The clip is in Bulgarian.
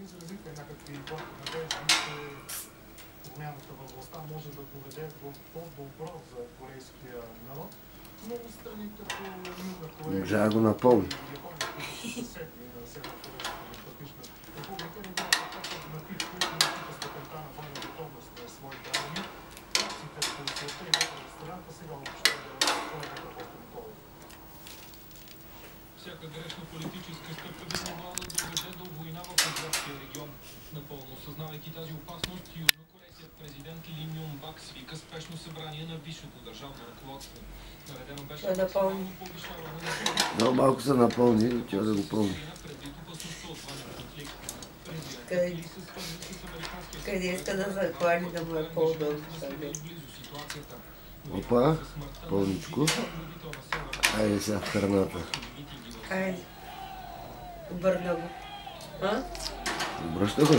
изразиха някакви надежди, че промяната във властта може да доведе до по-добро за корейския народ. Много страни като Южна Корея, можа да го напомня. Япония, които са съседни на Северокорейската демократична република, реагираха така напитко и напиха степента на бойна готовност на своите армии. Акциите по света и в страната сега общо да ходят просто Николов. Всяка грешна политическа стъпка би могла да доведе до война в азиатския регион. Напълно осъзнавайки тази опасност, южнокорейският президент Ли Мюн Бак свика спешно събрание на висшето държавно ръководство. Наредено беше максимално повишаване на Много малко са напълни, трябва да го пробвам. предвид опасността от военен конфликт. Къде иска да заклани да му е по-удобно. Опа, пълничко. Айде сега в храната. Айде. Обърна го. А? Обръща го.